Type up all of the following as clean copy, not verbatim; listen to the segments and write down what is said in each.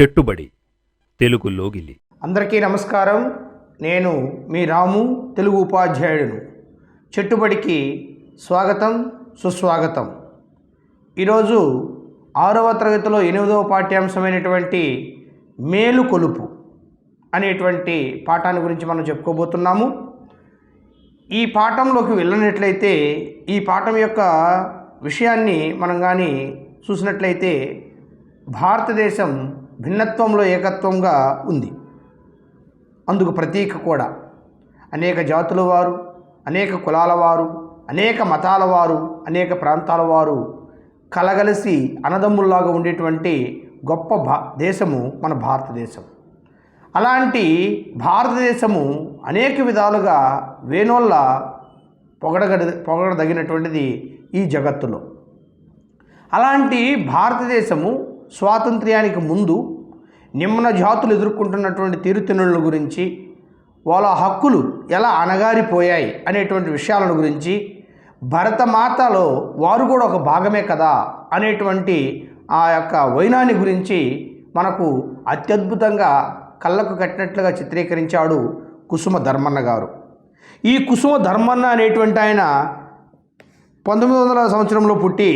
చెట్టుబడి తెలుగు లోగిలి. అందరికీ నమస్కారం. నేను మీ రాము, తెలుగు ఉపాధ్యాయుడును. చెట్టుబడికి స్వాగతం, సుస్వాగతం. ఈరోజు 6వ తరగతిలో 8వ పాఠ్యాంశమైనటువంటి మేలుకొలుపు అనేటువంటి పాఠాన్ని గురించి మనం చెప్పుకోబోతున్నాము. ఈ పాఠంలోకి వెళ్ళినట్లయితే ఈ పాఠం యొక్క విషయాన్ని మనం కానీ చూసినట్లయితే భారతదేశం భిన్నత్వంలో ఏకత్వంగా ఉంది. అందుకు ప్రతీక కూడా అనేక జాతుల వారు, అనేక కులాల వారు, అనేక మతాల వారు, అనేక ప్రాంతాల వారు కలగలిసి అన్నదమ్ముల్లాగా ఉండేటువంటి గొప్ప దేశము మన భారతదేశం. అలాంటి భారతదేశము అనేక విధాలుగా వేణోళ్ళ పొగడదగినటువంటిది ఈ జగత్తులో. అలాంటి భారతదేశము స్వాతంత్ర్యానికి ముందు నిమ్న జాతులు ఎదుర్కొంటున్నటువంటి తీరుతెన్నుల గురించి, వాళ్ళ హక్కులు ఎలా అణగారిపోయాయి అనేటువంటి విషయాలను గురించి, భరతమాతలో వారు కూడా ఒక భాగమే కదా అనేటువంటి ఆ యొక్క వైనాన్ని గురించి మనకు అత్యద్భుతంగా కళ్ళకు కట్టినట్లుగా చిత్రీకరించాడు కుసుమ ధర్మన్న గారు. ఈ కుసుమ ధర్మన్న అనేటువంటి ఆయన 1900 సంవత్సరంలో పుట్టి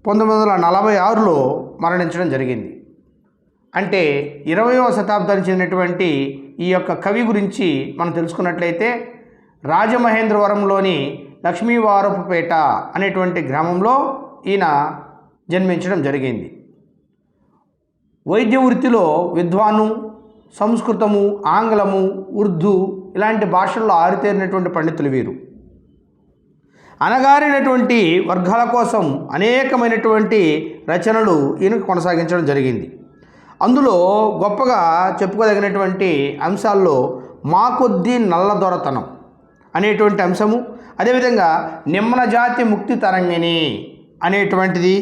1946లో మరణించడం జరిగింది. అంటే 20వ శతాబ్దానికి చెందినటువంటి ఈ యొక్క కవి గురించి మనం తెలుసుకున్నట్లయితే రాజమహేంద్రవరంలోని లక్ష్మీవారపుపేట అనేటువంటి గ్రామంలో ఈయన జన్మించడం జరిగింది. వైద్య వృత్తిలో విద్వాను, సంస్కృతము, ఆంగ్లము, ఉర్దూ ఇలాంటి భాషల్లో ఆరితేరినటువంటి పండితులు వీరు. అణగారినటువంటి వర్గాల కోసం అనేకమైనటువంటి రచనలు ఈయన కొనసాగించడం జరిగింది. అందులో గొప్పగా చెప్పుకోదగినటువంటి అంశాల్లో మా కొద్దీ నల్లదొరతనం అనేటువంటి అంశము, అదేవిధంగా నిమ్న జాతి ముక్తి తరంగిణి అనేటువంటిది,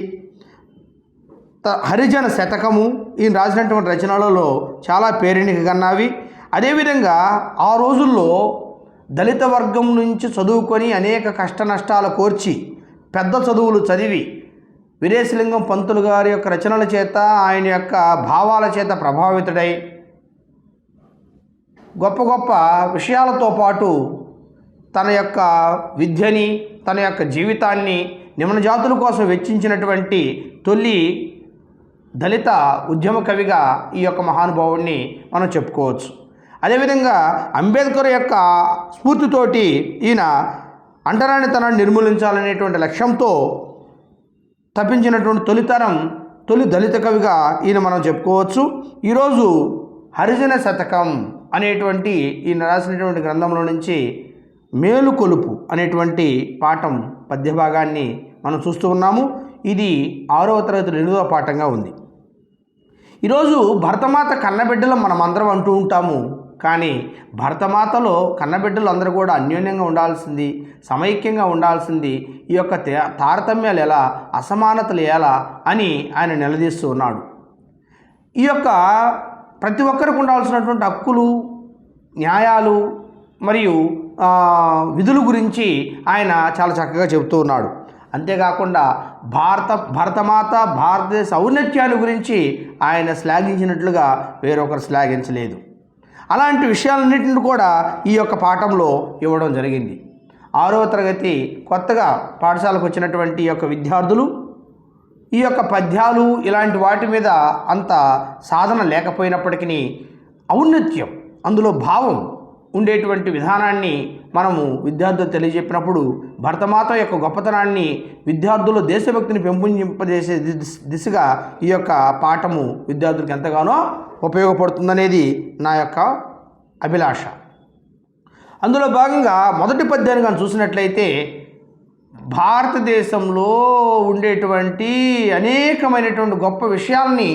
హరిజన శతకము ఈయన రాసినటువంటి రచనలలో చాలా పేరెన్నికగన్నవి. అదేవిధంగా ఆ రోజుల్లో దళిత వర్గం నుంచి చదువుకొని అనేక కష్ట నష్టాలు కోర్చి పెద్ద చదువులు చదివి వీరేశలింగం పంతులు గారి యొక్క రచనల చేత, ఆయన యొక్క భావాల చేత ప్రభావితుడై గొప్ప గొప్ప విషయాలతో పాటు తన యొక్క విద్యని, తన యొక్క జీవితాన్ని నిమ్న జాతుల కోసం వెచ్చించినటువంటి తొలి దళిత ఉద్యమ కవిగా ఈ యొక్క మహానుభావుడిని మనం చెప్పుకోవచ్చు. అదేవిధంగా అంబేద్కర్ యొక్క స్ఫూర్తితోటి ఈయన అంటరానితనాన్ని నిర్మూలించాలనేటువంటి లక్ష్యంతో తప్పించినటువంటి తొలి దళిత కవిగా ఈయన మనం చెప్పుకోవచ్చు. ఈరోజు హరిజన శతకం అనేటువంటి ఈయన రాసినటువంటి గ్రంథంలో నుంచి మేలుకొలుపు అనేటువంటి పాఠం పద్యభాగాన్ని మనం చూస్తూ ఉన్నాము. ఇది 6వ తరగతి 8వ పాఠంగా ఉంది. ఈరోజు భరతమాత కన్నబిడ్డలు మనమందరం అంటూ ఉంటాము. కానీ భరతమాతలో కన్నబిడ్డలు అందరూ కూడా అన్యోన్యంగా ఉండాల్సింది, సమైక్యంగా ఉండాల్సింది. ఈ యొక్క తారతమ్యాలు ఎలా, అసమానతలు ఎలా అని ఆయన నిలదీస్తూ ఉన్నాడు. ఈ యొక్క ప్రతి ఒక్కరికి ఉండాల్సినటువంటి హక్కులు, న్యాయాలు మరియు విధుల గురించి ఆయన చాలా చక్కగా చెబుతూ ఉన్నాడు. అంతేకాకుండా భరతమాత భారతదేశ ఔన్నత్యాన్ని గురించి ఆయన శ్లాఘించినట్లుగా వేరొకరు శ్లాఘించలేదు. అలాంటి విషయాలన్నింటిని కూడా ఈ యొక్క పాఠంలో ఇవ్వడం జరిగింది. 6వ తరగతి కొత్తగా పాఠశాలకు వచ్చినటువంటి ఈ యొక్క విద్యార్థులు ఈ యొక్క పద్యాలు ఇలాంటి వాటి మీద అంత సాధన లేకపోయినప్పటికీ ఔన్నత్యం, అందులో భావం ఉండేటువంటి విధానాన్ని మనము విద్యార్థులు తెలియజెప్పినప్పుడు భరతమాత యొక్క గొప్పతనాన్ని విద్యార్థుల్లో దేశభక్తిని పెంపొందింపజేసే దిశగా ఈ యొక్క పాఠము విద్యార్థులకు ఎంతగానో ఉపయోగపడుతుందనేది నా యొక్క అభిలాష. అందులో భాగంగా మొదటి పద్యాన్ని కానీ చూసినట్లయితే భారతదేశంలో ఉండేటువంటి అనేకమైనటువంటి గొప్ప విషయాల్ని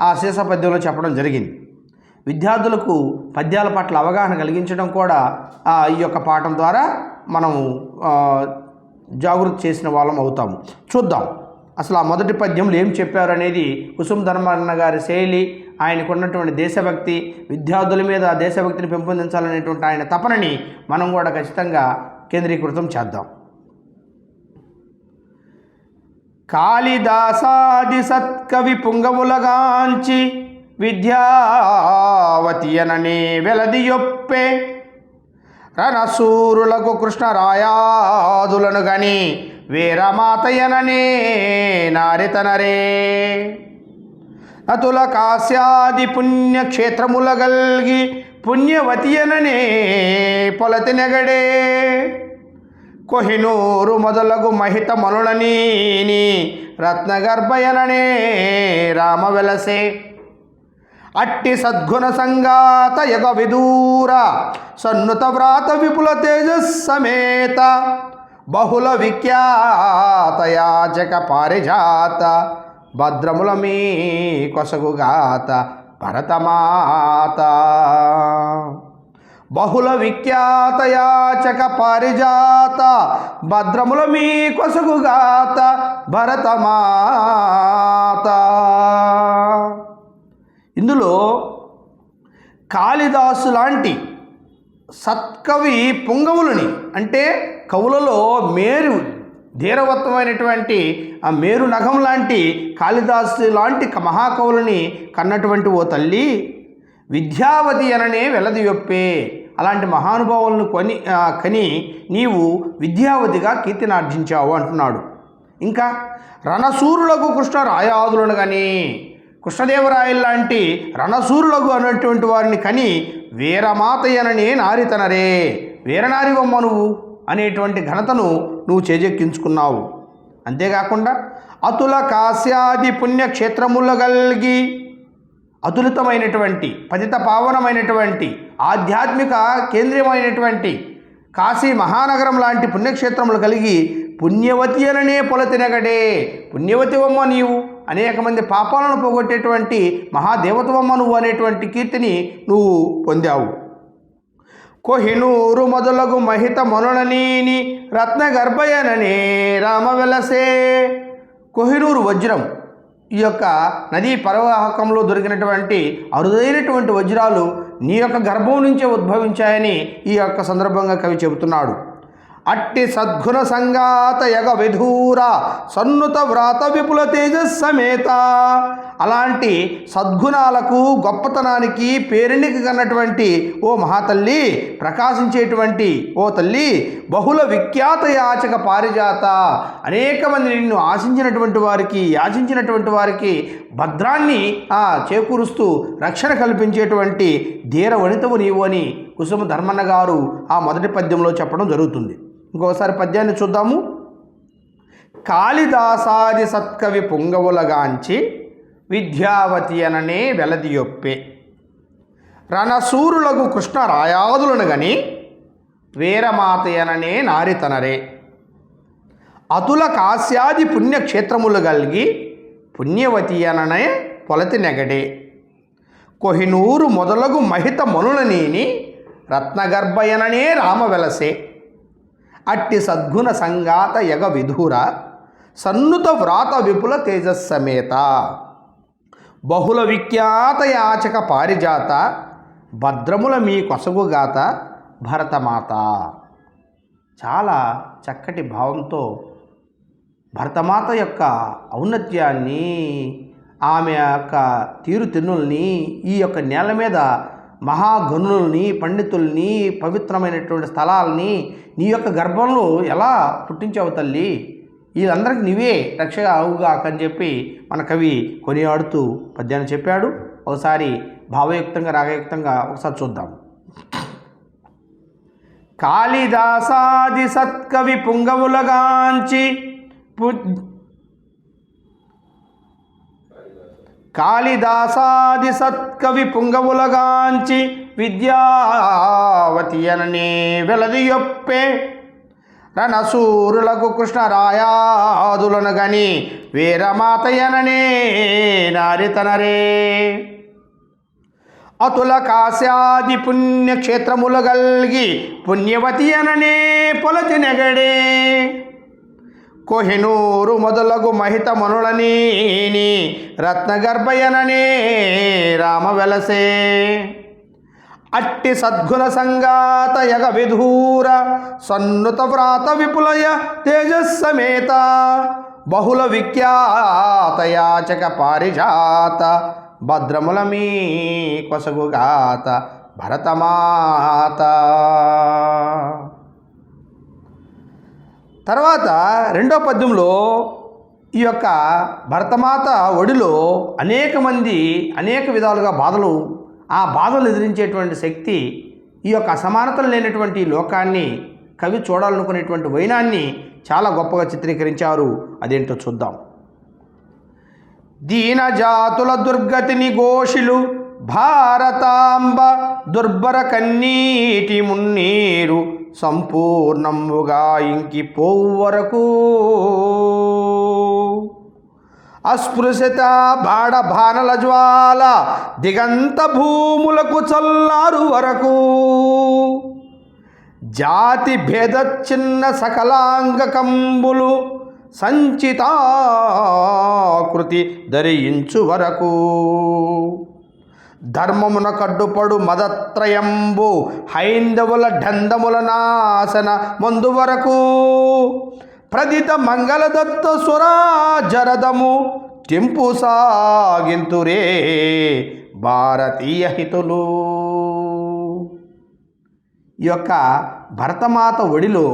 ఆ శీర్ష పద్యంలో చెప్పడం జరిగింది. విద్యార్థులకు పద్యాల పట్ల అవగాహన కలిగించడం కూడా ఈ యొక్క పాఠం ద్వారా మనము జాగృతి చేసిన వాళ్ళం అవుతాము. చూద్దాం అసలు ఆ మొదటి పద్యంలో ఏం చెప్పారు అనేది. కుసుమ ధర్మన్న గారి శైలి, ఆయనకున్నటువంటి దేశభక్తి, విద్యార్థుల మీద దేశభక్తిని పెంపొందించాలనేటువంటి ఆయన తపనని మనం కూడా ఖచ్చితంగా కేంద్రీకృతం చేద్దాం. కాళిదాసాది సత్కవి పుంగవులగాంచి విద్యావతియననే వెలదియొప్పే రణసూరులకు కృష్ణరాయాదులను గని వీరమాతయననే నారితనరే అతుల కాశ్యాది పుణ్యక్షేత్రముల గల్గి పుణ్యవతియననే పొలతి నెగడే కొహినూరు మొదలగు మహిత మనులనీని రత్నగర్భయననే రామ వెలసే అట్టి సద్గుణ సంగాత యగ విదూర సన్నుత వ్రాత విపుల తేజస్సమేత బహుళ విఖ్యాత యాచక పారిజాత భద్రముల మీ కొసగుగాత భరతమాత బహుళ విఖ్యాత యాచక పారిజాత భద్రముల మీ కొసగుగాత భరతమాత. ఇందులో కాళిదాసు లాంటి సత్కవి పుంగవులని అంటే కవులలో మేరు ధీరవత్వమైనటువంటి ఆ మేరు నగం లాంటి కాళిదాసు లాంటి మహాకవులని కన్నటువంటి ఓ తల్లి విద్యావతి అననే వెలదియొప్పే అలాంటి మహానుభావులను కని నీవు విద్యావతిగా కీర్తినార్జించావు అంటున్నాడు. ఇంకా రణసూరులకు కృష్ణరాయాదులను కానీ కృష్ణదేవరాయలు లాంటి రణసూరులకు అనేటువంటి వారిని కని వీరమాతయ్యననే నారితనరే వీరనారివమ్మ నువ్వు అనేటువంటి ఘనతను నువ్వు చేజెక్కించుకున్నావు. అంతేకాకుండా అతుల కాశ్యాది పుణ్యక్షేత్రముల గల్గి అతులితమైనటువంటి పతిత పావనమైనటువంటి ఆధ్యాత్మిక కేంద్రమైనటువంటి కాశీ మహానగరం లాంటి పుణ్యక్షేత్రములు కలిగి పుణ్యవతి అననే పొలతినగడే పుణ్యవతివమ్మ నీవు అనేక మంది పాపాలను పోగొట్టేటువంటి మహాదేవతవమ్మ నువ్వు అనేటువంటి కీర్తిని నువ్వు పొందావు. కొహినూరు మొదలగు మహిత మనులనీని రత్నగర్భయననే రామ వెలసే కొహినూరు వజ్రం ఈ యొక్క నదీ పరవాహకంలో దొరికినటువంటి అరుదైనటువంటి వజ్రాలు నీ యొక్క గర్భం నుంచే ఉద్భవించాయని ఈ యొక్క సందర్భంగా కవి చెబుతున్నాడు. అట్టి సద్గుణ సంగాత యగ విధూర సన్నుత వ్రాత విపుల తేజస్సమేత అలాంటి సద్గుణాలకు గొప్పతనానికి పేరెన్నిక కన్నటువంటి ఓ మహాతల్లి ప్రకాశించేటువంటి ఓ తల్లి బహుళ విఖ్యాత యాచక పారిజాత అనేక మంది నిన్ను ఆశించినటువంటి వారికి యాచించినటువంటి వారికి భద్రాన్ని చేకూరుస్తూ రక్షణ కల్పించేటువంటి ధీర వనితవు నీవు అని కుసుమ ధర్మన్న గారు ఆ మొదటి పద్యంలో చెప్పడం జరుగుతుంది. ఇంకోసారి పద్యాన్ని చూద్దాము. కాళిదాసాది సత్కవి పుంగవులగాంచి విద్యావతి అననే వెలదియొప్పే రణసూరులకు కృష్ణరాయాదులను గని వీరమాతయననే నారితనరే అతుల కాశ్యాది పుణ్యక్షేత్రములు గల్గి పుణ్యవతి అననే పొలతి నెగడే కొహినూరు మొదలగు మహిత మనులనీని రత్నగర్భయననే రామ వెలసే అట్టి సద్గుణ సంగాత యగ విధూర సన్నుత వ్రాత విపుల తేజస్సమేత బహుళ విఖ్యాత యాచక పారిజాత భద్రముల మీ కొసగుగాత భరతమాత. చాలా చక్కటి భావంతో భరతమాత యొక్క ఔన్నత్యాన్ని ఆమె యొక్క తీరుతెన్నుల్ని ఈ యొక్క నేల మీద మహాగణుల్ని పండితుల్ని పవిత్రమైనటువంటి స్థలాల్ని నీ యొక్క గర్భంలో ఎలా పుట్టించావు తల్లి వీళ్ళందరికీ నీవే రక్షగా అవుగాక అని చెప్పి మన కవి కొనియాడుతూ పద్యాన్ని చెప్పాడు. ఒకసారి భావయుక్తంగా రాగయుక్తంగా ఒకసారి చూద్దాం. కాళిదాసాది సత్కవి పుంగవులగాంచి కాళిదాసాది సత్కవి పుంగవులగాంచి విద్యావతి అననే వెలదియొప్పే రణసూరులకు కృష్ణరాయాదులను గని వీరమాతయననే నారితనరే అతుల కాశ్యాది పుణ్యక్షేత్రముల గల్గి పుణ్యవతి అననే పొలతి నెగడే కొహినూరు మొదలగు మహిత మనులనీని రత్నగర్భయననే రామ వెలసే అట్టి సద్గుణ సంగాత యగ విధూర సన్నుత వ్రాత విపులయ తేజస్సమేత బహుళ విఖ్యాత యాచక పారిజాత భద్రముల మీ కొసగుగాత భరతమాత. తర్వాత రెండో పద్యంలో ఈ యొక్క భరతమాత ఒడిలో అనేక మంది అనేక విధాలుగా బాధలు, ఆ బాధలు ఎదిరించేటువంటి శక్తి, ఈ యొక్క అసమానతలు లేనటువంటి లోకాన్ని కవి చూడాలనుకునేటువంటి వైనాన్ని చాలా గొప్పగా చిత్రీకరించారు. అదేంటో చూద్దాం. దీన జాతుల దుర్గతిని ఘోషిలు భారతాంబ దుర్భర కన్నీటి మున్నీరు సంపూర్ణముగా ఇంకిపోవు వరకు అస్పృశ్యత బాడ బాణల జ్వాల దిగంత భూములకు చల్లారు వరకు జాతి భేద చిన్న సకలాంగ కంబులు సంచితాకృతి ధరించు వరకు ధర్మమున కడ్డుపడు మదత్రయంబు హైందవుల ఢందముల నాశన మందు వరకు ప్రదిత మంగళదత్త స్వరాజరదము తెంపు సాగింతురే భారతీయ హితులు. ఈ యొక్క భరతమాత ఒడిలో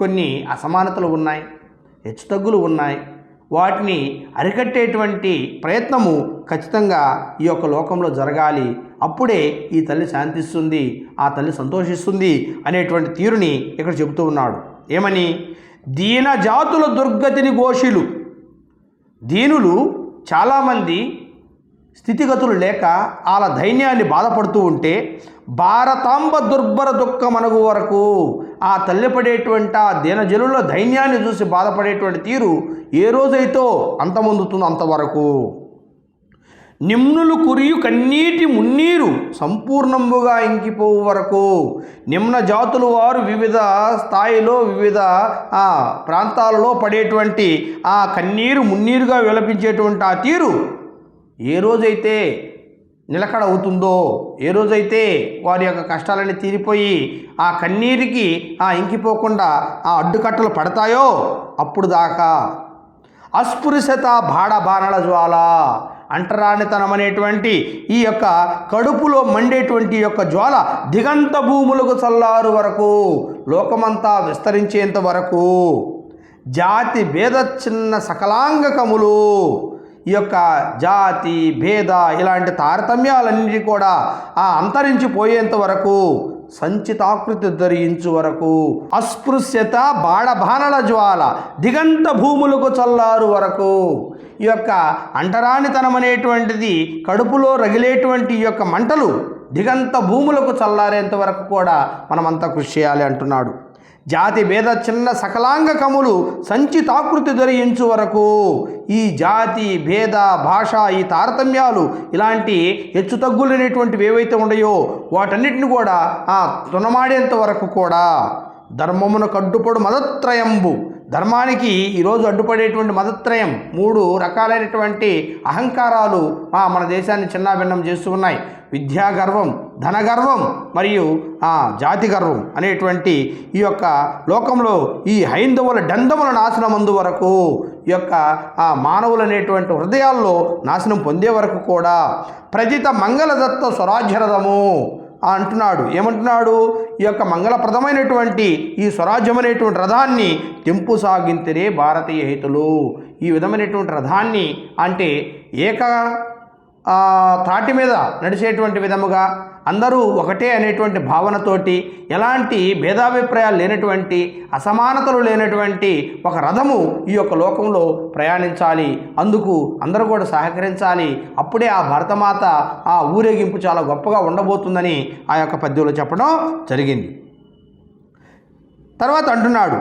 కొన్ని అసమానతలు ఉన్నాయి, హెచ్చుతగ్గులు ఉన్నాయి. వాటిని అరికట్టేటువంటి ప్రయత్నము ఖచ్చితంగా ఈ యొక్క లోకంలో జరగాలి. అప్పుడే ఈ తల్లి శాంతిస్తుంది, ఆ తల్లి సంతోషిస్తుంది అనేటువంటి తీరుని ఇక్కడ చెబుతూ ఉన్నాడు. ఏమని? దీన జాతుల దుర్గతిని ఘోషిలు. దీనులు చాలామంది స్థితిగతులు లేక వాళ్ళ దైన్యాన్ని బాధపడుతూ ఉంటే భారతాంబ దుర్భర దుఃఖమనగు వరకు ఆ తల్లిపడేటువంటి ఆ దీనజనుల దైన్యాన్ని చూసి బాధపడేటువంటి తీరు ఏ రోజైతో అంతమొందుతుందో అంతవరకు నిమ్నులు కురియు కన్నీటి మున్నీరు సంపూర్ణంబుగా ఇంకిపోవు వరకు నిమ్న జాతులు వారు వివిధ స్థాయిలో వివిధ ప్రాంతాలలో పడేటువంటి ఆ కన్నీరు మున్నీరుగా విలపించేటువంటి ఆ తీరు ఏ రోజైతే నిలకడ అవుతుందో, ఏ రోజైతే వారి యొక్క కష్టాలన్నీ తీరిపోయి ఆ కన్నీరికి ఇంకిపోకుండా ఆ అడ్డుకట్టలు పడతాయో అప్పుడు దాకా అస్పృశ్యత బాడ బాణల జ్వాల అంటరానితనం అనేటువంటి ఈ యొక్క కడుపులో మండేటువంటి యొక్క జ్వాల దిగంత భూములకు చల్లారు వరకు, లోకమంతా విస్తరించేంత వరకు జాతి భేద చిన్న సకలాంగకములు, ఈ యొక్క జాతి భేద ఇలాంటి తారతమ్యాలన్నిటి కూడా అంతరించిపోయేంత వరకు సంచితాకృతి ధరించు వరకు అస్పృశ్యత బాణబాణల జ్వాల దిగంత భూములకు చల్లారు వరకు ఈ యొక్క అంటరానితనం అనేటువంటిది కడుపులో రగిలేటువంటి ఈ యొక్క మంటలు దిగంత భూములకు చల్లారేంత వరకు కూడా మనమంతా కృషి చేయాలి అంటున్నాడు. జాతి భేద చిన్న సకలాంగకములు సంచితాకృతి ధరించు వరకు ఈ జాతి భేద భాష ఈ తారతమ్యాలు ఇలాంటి హెచ్చుతగ్గులనేటువంటివి ఏవైతే ఉన్నాయో వాటన్నిటిని కూడా తునమాడేంత వరకు కూడా ధర్మమున కడ్డుపడు మదత్రయంబు, ధర్మానికి ఈరోజు అడ్డుపడేటువంటి మదత్రయం 3 రకాలైనటువంటి అహంకారాలు మన దేశాన్ని చిన్నాభిన్నం చేస్తూ ఉన్నాయి. విద్యా గర్వం, ధన గర్వం మరియు జాతి గర్వం అనేటువంటి ఈ యొక్క లోకంలో ఈ హైందవుల డందముల నాశనమందు వరకు ఈ యొక్క మానవులు అనేటువంటి హృదయాల్లో నాశనం పొందే వరకు కూడా ప్రజిత మంగళదత్త స్వరాజ్యరథము అంటున్నాడు. ఏమంటున్నాడు? ఈ యొక్క మంగళప్రదమైనటువంటి ఈ స్వరాజ్యం అనేటువంటి రథాన్ని తెంపు సాగింతిరే భారతీయ హితులు. ఈ విధమైనటువంటి రథాన్ని అంటే తాటి మీద నడిచేటువంటి విధముగా అందరూ ఒకటే అనేటువంటి భావనతోటి ఎలాంటి భేదాభిప్రాయాలు లేనటువంటి అసమానతలు లేనటువంటి ఒక రథము ఈ యొక్క లోకంలో ప్రయాణించాలి. అందుకు అందరూ కూడా సహకరించాలి. అప్పుడే ఆ భరతమాత ఊరేగింపు చాలా గొప్పగా ఉండబోతుందని ఆ యొక్క పద్యంలో చెప్పడం జరిగింది. తర్వాత అంటున్నాడు,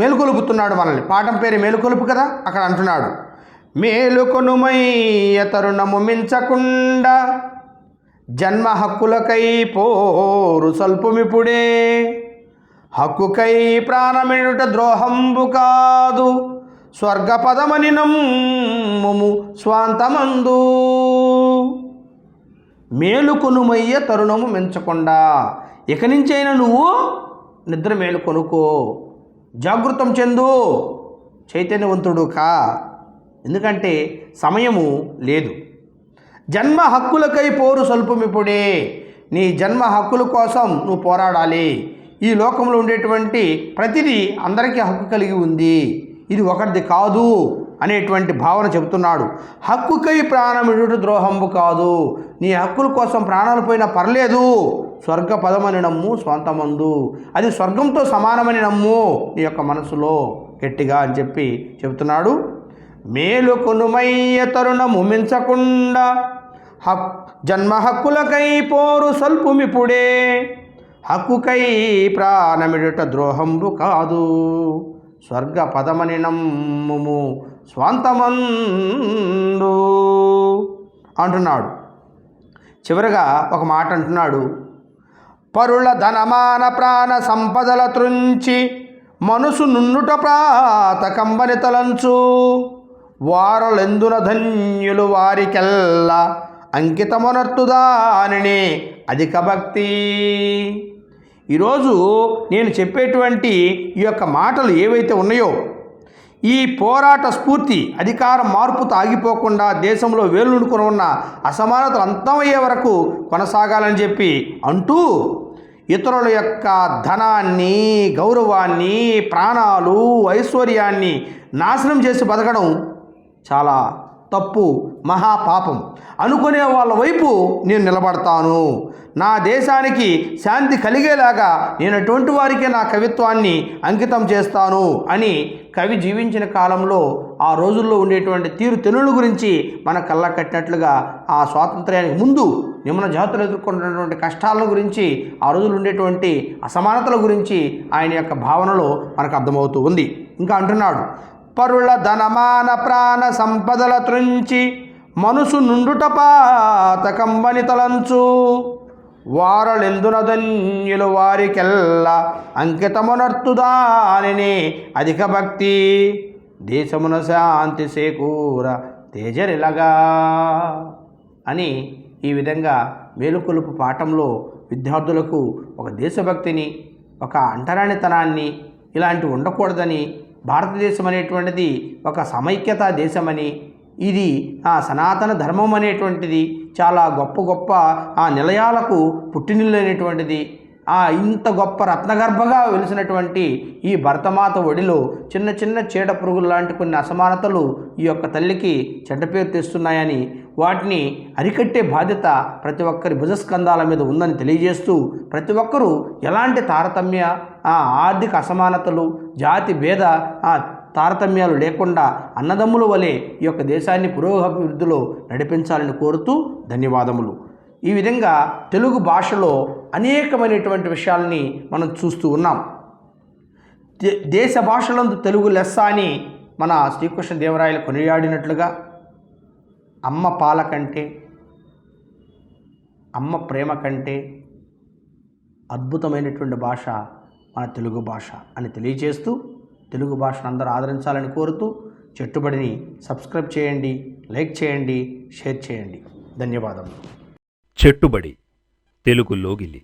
మేలుకొలుపుతున్నాడు మనల్ని. పాఠం పేరు మేలుకొలుపు కదా. అక్కడ అంటున్నాడు, మేలుకొనుమయ్య తరుణము మించకుండా జన్మ హక్కులకై పోరు సల్పుమిపుడే హక్కుకై ప్రాణమిడుట ద్రోహంబు కాదు స్వర్గపదమని నమ్ముము స్వాంతమందు. మేలుకొనుమయ్య తరుణము మించకుండా, ఇక నుంచైనా నువ్వు నిద్ర మేలుకొనుకో, జాగృతం చెందు, చైతన్యవంతుడు కా. ఎందుకంటే సమయము లేదు. జన్మ హక్కులకై పోరు సల్పుమిప్పుడే. నీ జన్మ హక్కుల కోసం నువ్వు పోరాడాలి. ఈ లోకంలో ఉండేటువంటి ప్రతిదీ అందరికీ హక్కు కలిగి ఉంది, ఇది ఒకరిది కాదు అనేటువంటి భావన చెబుతున్నాడు. హక్కుకై ప్రాణమిడుట ద్రోహంబు కాదు. నీ హక్కుల కోసం ప్రాణాలు పోయినా పర్లేదు, స్వర్గ పదమని నమ్ము స్వంతమందు, అది స్వర్గంతో సమానమని నమ్ము నీ యొక్క మనసులో గట్టిగా అని చెప్పి చెబుతున్నాడు. మేలుకొనుమయ్య తరుణము మించకుండా జన్మ హక్కులకై పోరు సల్పుమిప్పుడే. హక్కుకై ప్రాణమిడుట ద్రోహంబు కాదు, స్వర్గ పదమని నమ్ముము స్వంతమందు అంటున్నాడు. చివరగా ఒక మాట అంటున్నాడు. పరుల ధనమాన ప్రాణ సంపదల త్రుంచి మనసు నున్నుట ప్రాతకంబని తలంచు. వారలెందున ధన్యులు వారికెల్లా అంకితమునర్తుదానినే అధిక భక్తి. ఈరోజు నేను చెప్పేటువంటి ఈ యొక్క మాటలు ఏవైతే ఉన్నాయో, ఈ పోరాట స్ఫూర్తి అధికార మార్పుతో ఆగిపోకుండా దేశంలో వేలునుకొని ఉన్న అసమానతలు అంతమయ్యే వరకు కొనసాగాలని చెప్పి అంటూ, ఇతరుల యొక్క ధనాన్ని, గౌరవాన్ని, ప్రాణాలు, ఐశ్వర్యాన్ని నాశనం చేసి బతకడం చాలా తప్పు, మహాపాపం. అనుకునే వాళ్ళ వైపు నేను నిలబడతాను. నా దేశానికి శాంతి కలిగేలాగా నేను అటువంటి వారికే నా కవిత్వాన్ని అంకితం చేస్తాను అని కవి జీవించిన కాలంలో ఆ రోజుల్లో ఉండేటువంటి తీరు తెనుల గురించి మన కళ్ళ కట్టినట్లుగా ఆ స్వాతంత్ర్యానికి ముందు నిమ్న జాతులు ఎదుర్కొంటున్నటువంటి కష్టాల గురించి, ఆ రోజులు ఉండేటువంటి అసమానతల గురించి ఆయన యొక్క భావనలో మనకు అర్థమవుతూ ఉంది. ఇంకా అంటున్నాడు, పరుల ధనమాన ప్రాణ సంపదల త్రుంచి మనసు నుండుట పాతకంబని తలంచు. వారలెందున ధన్యులు వారికెల్లా అంకితమునర్తుదానినే అధిక భక్తి. దేశమున శాంతి సేకూర తేజరిలగా అని ఈ విధంగా మేలుకొలుపు పాఠంలో విద్యార్థులకు ఒక దేశభక్తిని, ఒక అంటరానితనాన్ని ఇలాంటివి ఉండకూడదని, భారతదేశం అనేటువంటిది ఒక సమైక్యతా దేశమని, ఇది సనాతన ధర్మం అనేటువంటిది చాలా గొప్ప గొప్ప నిలయాలకు పుట్టినిల్లు అనేటువంటిది, ఇంత గొప్ప రత్నగర్భగా వెలిసినటువంటి ఈ భరతమాత ఒడిలో చిన్న చిన్న చీడ పురుగులు లాంటి కొన్ని అసమానతలు ఈ యొక్క తల్లికి చెడ్డ పేరు తెస్తున్నాయని, వాటిని అరికట్టే బాధ్యత ప్రతి ఒక్కరి భుజస్కంధాల మీద ఉందని తెలియజేస్తూ, ప్రతి ఒక్కరూ ఎలాంటి తారతమ్య, ఆర్థిక అసమానతలు, జాతి భేద తారతమ్యాలు లేకుండా అన్నదమ్ముల వలె ఈ యొక్క దేశాన్ని పురోగభివృద్ధిలో నడిపించాలని కోరుతూ ధన్యవాదములు. ఈ విధంగా తెలుగు భాషలో అనేకమైనటువంటి విషయాలని మనం చూస్తూ ఉన్నాం. దేశ భాషలందు తెలుగు లెస్స అని మన శ్రీకృష్ణదేవరాయలు కొనియాడినట్లుగా, అమ్మ పాల కంటే, అమ్మ ప్రేమ కంటే అద్భుతమైనటువంటి భాష మన తెలుగు భాష అని తెలియజేస్తూ, తెలుగు భాషను అందరూ ఆదరించాలని కోరుతూ, చెట్టుబడిని సబ్స్క్రైబ్ చేయండి, లైక్ చేయండి, షేర్ చేయండి. ధన్యవాదములు. చెట్టుబడి తెలుగు లోగిలి.